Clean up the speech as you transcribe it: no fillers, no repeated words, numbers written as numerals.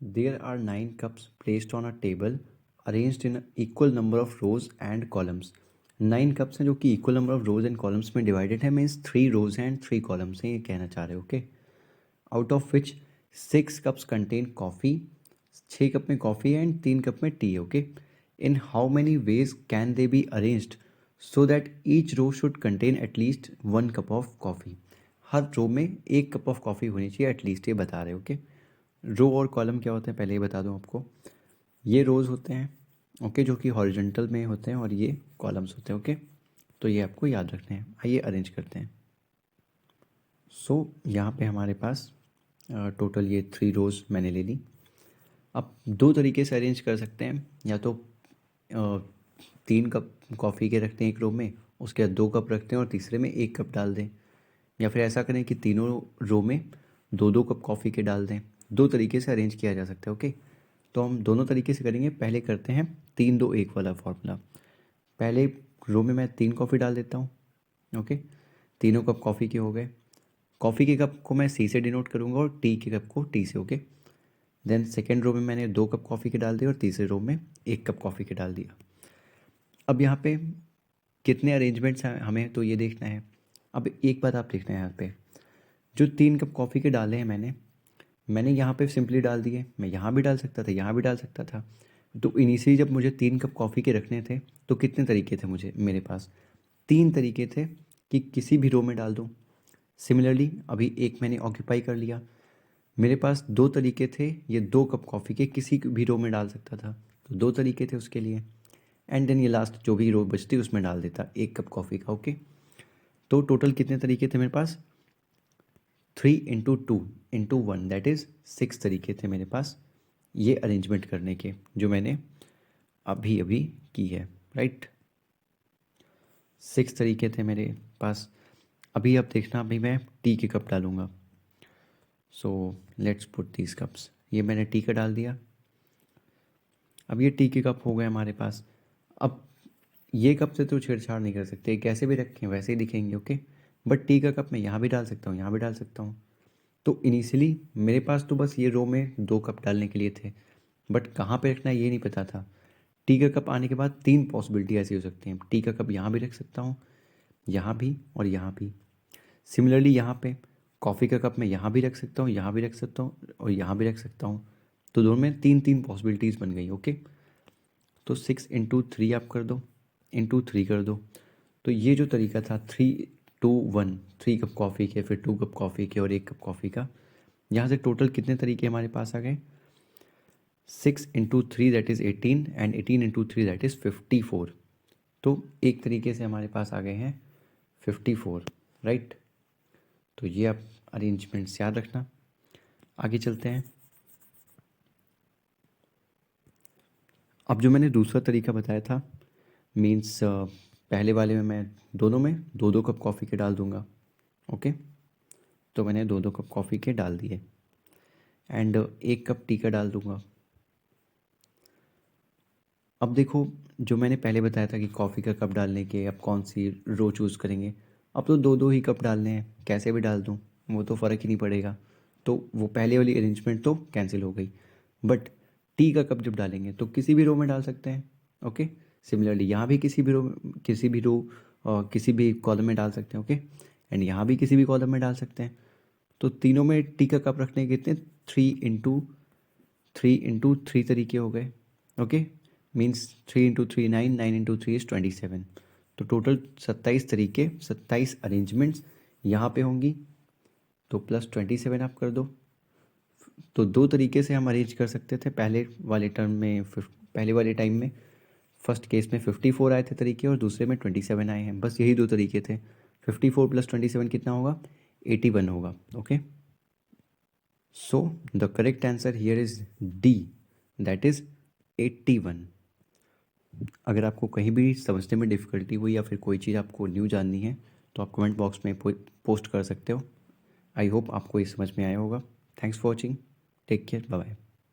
There are 9 cups placed on a table arranged in equal number of rows and columns. 9 cuप्स हैं जो कि equal number of rows and columns में divided है, means 3 rows and 3 columns हैं, ये कहना चाह रहे हो. Okay, out of which 6 cups contain coffee, 6 cup में कॉफ़ी एंड 3 कप में tea. Okay, in how many ways can they be arranged so that each row should contain at least 1 cup of coffee. हर row में 1 cup of coffee होनी चाहिए at least, ये बता रहे. Okay, रो और कॉलम क्या होते हैं पहले ही बता दूं आपको. ये रोज़ होते हैं, ओके, जो कि हॉरिजॉन्टल में होते हैं, और ये कॉलम्स होते हैं. ओके, तो ये आपको याद रखने हैं. आइए अरेंज करते हैं. सो यहाँ पे हमारे पास टोटल ये 3 रोज़ मैंने ले ली. अब 2 तरीके से अरेंज कर सकते हैं, या तो 3 कप कॉफ़ी के रखते हैं एक रो में, उसके बाद 2 कप रखते हैं और तीसरे में 1 कप डाल दें, या फिर ऐसा करें कि तीनों रो में 2-2 कप कॉफ़ी के डाल दें. 2 तरीके से अरेंज किया जा सकता है. ओके, तो हम दोनों तरीके से करेंगे. पहले करते हैं 3-2-1 वाला फॉर्मूला. पहले रो में मैं 3 कॉफ़ी डाल देता हूँ. ओके, तीनों कप कॉफ़ी के हो गए. कॉफ़ी के कप को मैं सी से डिनोट करूँगा और टी के कप को टी से. ओके, देन सेकेंड रो में मैंने 2 कप कॉफ़ी के डाल दिए और तीसरे रो में 1 कप कॉफ़ी के डाल दिया. अब यहाँ पे कितने अरेंजमेंट्स हैं हमें तो ये देखना है. अब एक बात आप देखना है, यहाँ पे जो 3 कप कॉफ़ी के डाले हैं मैंने यहाँ पे सिंपली डाल दिए. मैं यहाँ भी डाल सकता था, यहाँ भी डाल सकता था. तो इनिशियली जब मुझे 3 कप कॉफ़ी के रखने थे तो कितने तरीके थे मेरे पास 3 तरीके थे कि किसी भी रो में डाल दूँ. सिमिलरली अभी एक मैंने ऑक्यूपाई कर लिया, मेरे पास 2 तरीके थे, ये 2 कप कॉफ़ी के किसी भी रो में डाल सकता था, तो 2 तरीके थे उसके लिए. एंड देन ये लास्ट जो भी रो बचती उसमें डाल देता 1 कप कॉफ़ी का. ओके, तो टोटल कितने तरीके थे मेरे पास 3 इंटू 2 इंटू 1 दैट इज़ 6 तरीके थे मेरे पास ये अरेंजमेंट करने के, जो मैंने अभी अभी की है. राइट, 6 तरीके थे मेरे पास. अभी आप देखना, अभी मैं टी के कप डालूँगा. So let's put these cups. ये मैंने टी का डाल दिया. अब ये टी के कप हो गए हमारे पास. अब ये कप से तो छेड़छाड़ नहीं कर सकते, कैसे भी रखें वैसे ही दिखेंगे. ओके, बट टी का कप मैं यहाँ भी डाल सकता हूँ, यहाँ भी डाल सकता हूँ. तो इनिशियली मेरे पास तो बस ये रो में 2 कप डालने के लिए थे, बट कहाँ पे रखना है ये नहीं पता था. टी का कप आने के बाद 3 पॉसिबिलिटी ऐसी हो सकती हैं. टी का कप यहाँ भी रख सकता हूँ, यहाँ भी और यहाँ भी. सिमिलरली यहाँ पे कॉफ़ी का कप मैं यहाँ भी रख सकता हूँ, यहाँ भी रख सकता हूँ और यहाँ भी रख सकता हूँ. तो दोनों में 3 पॉसिबिलिटीज़ बन गई. ओके, तो 6 इंटू 3 आप कर दो, इंटू 3 कर दो. तो ये जो तरीका था 3-2-1, 3 कप कॉफ़ी के, फिर 2 कप कॉफ़ी के और 1 कप कॉफ़ी का, यहाँ से टोटल कितने तरीके हमारे पास आ गए 6 into 3 that is 18 and 18 into 3 that is 54. तो एक तरीके से हमारे पास आ गए हैं 54. राइट, तो ये आप अरेंजमेंट्स याद रखना. आगे चलते हैं. अब जो मैंने दूसरा तरीका बताया था, मीन्स पहले वाले में मैं दोनों में 2-2 कप कॉफ़ी के डाल दूंगा. ओके, तो मैंने 2-2 कप कॉफ़ी के डाल दिए एंड 1 कप टी का डाल दूंगा. अब देखो, जो मैंने पहले बताया था कि कॉफ़ी का कप डालने के अब कौन सी रो चूज़ करेंगे, अब तो 2-2 ही कप डालने हैं, कैसे भी डाल दूँ वो तो फ़र्क ही नहीं पड़ेगा. तो वो पहले वाली अरेंजमेंट तो कैंसिल हो गई. बट टी का कप जब डालेंगे तो किसी भी रो में डाल सकते हैं. ओके, सिमिलरली यहाँ भी किसी भी कॉलम में डाल सकते हैं. ओके, एंड यहाँ भी किसी भी कॉलम में डाल सकते हैं. तो तीनों में टी का कप रखने के कितने 3 इंटू 3 तरीके हो गए. Okay, means 3 into 3 9, 9 into 3 is 27. तो टोटल 27 तरीके, 27 अरेंजमेंट्स यहाँ पे होंगी. तो प्लस 27 आप कर दो. तो 2 तरीके से हम अरेंज कर सकते थे पहले वाले टाइम में. फर्स्ट केस में 54 आए थे तरीके और दूसरे में 27 आए हैं. बस यही 2 तरीके थे. 54 प्लस 27 कितना होगा 81 होगा. Okay, so the correct answer here is D, that is 81. अगर आपको कहीं भी समझने में डिफ़िकल्टी हुई या फिर कोई चीज़ आपको न्यू जाननी है तो आप कमेंट बॉक्स में पोस्ट कर सकते हो. आई होप आपको ये समझ में आया होगा. Thanks for watching. Take care, bye bye.